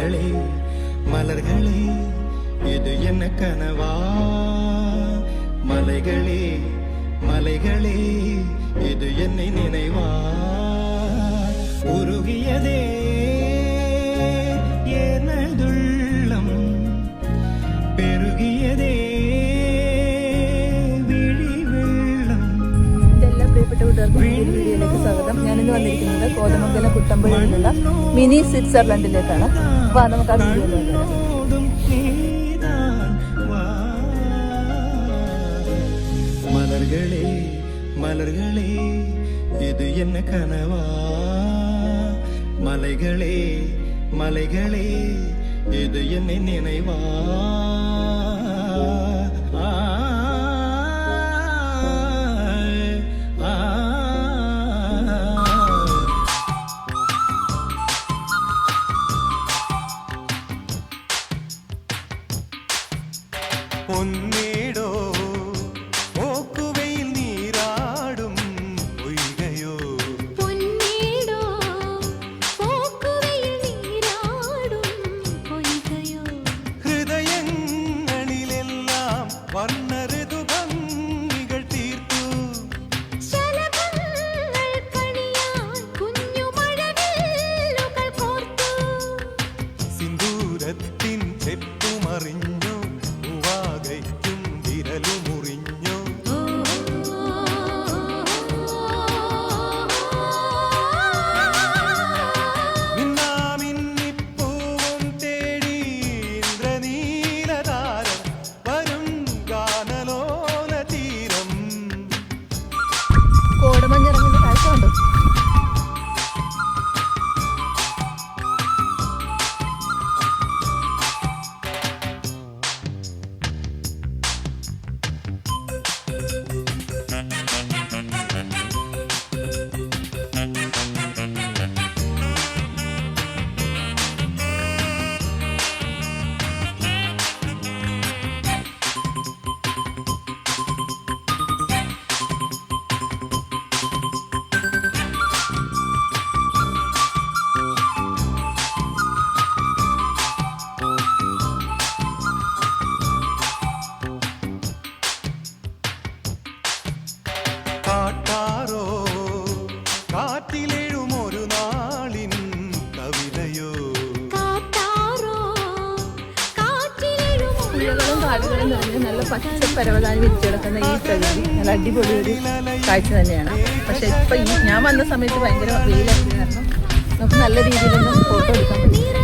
மலர்களே மலர்களே இது என்ன கனவா மலைகளே மலைகளே இது என்னை நினைவா உருகியதே எனதுள்ளம் പെരുകിയതേ വിഴിവെള്ളം. ഇതെല്ലാം പ്രിയപ്പെട്ട കൂട്ടുകാർക്ക് വീഡിയോയിലേക്ക് സ്വാഗതം. ഞാനിന്ന് വന്നിരിക്കുന്നത് കോതമംഗലം കുട്ടമ്പുഴയിലുള്ള മിനി സ്വിറ്റ്സർലൻഡിലേക്കാണ്. അപ്പോൾ നമുക്ക് ആ വീഡിയോയിലേക്ക് മലர்களே മലர்களே ഇത് എന്ന കനവാ മലകളേ മലകളേ இது என்னை நினைவா പൊന്നേടോ പോക്കുവയിൽ നീരാടും പൊയ്കയോ പൊന്നേടോ പോക്കുവയിൽ നീരാടും പൊയ്കയോ ഹൃദയങ്ങളിലെല്ലാം വർണ്ണ ഋതുഭംഗികൾ തീർത്തു ശലഭങ്ങൾ കണിയാൻ കുഞ്ഞു മഴവില്ലുകൾ കോർത്തു സിന്ദൂരത്തിൻ ചെപ്പുമറിഞ്ഞു ും വിരലുമുറിഞ്ഞു മിന്നാമിന്നിപ്പൂവും തേടി ഇന്ദ്രനീലതാരം വരും ഗാനലോല തീരം കോടമഞ്ഞിറങ്ങുന്ന കാഴ്ച കണ്ടു. കാട്ടാറോ കാറ്റിലെഴും ഒരു നാളിൻ കവിതയോ കാട്ടാറോ കാറ്റിലെഴും പുഴകളും കാടുകളും നിറഞ്ഞ് നല്ല പച്ചപ്പരവതാനി വിരിച്ചു കിടക്കുന്ന ഈ പ്രകൃതി നല്ല അടിപൊളി ഒരു കാഴ്ച തന്നെയാണ്. പക്ഷെ ഇപ്പം ഞാൻ വന്ന സമയത്ത് ഭയങ്കര വെയിലായിരുന്നു കാരണം നമുക്ക് നല്ല രീതിയിലൊന്നും ഫോട്ടോ എടുക്കാൻ പറ്റും.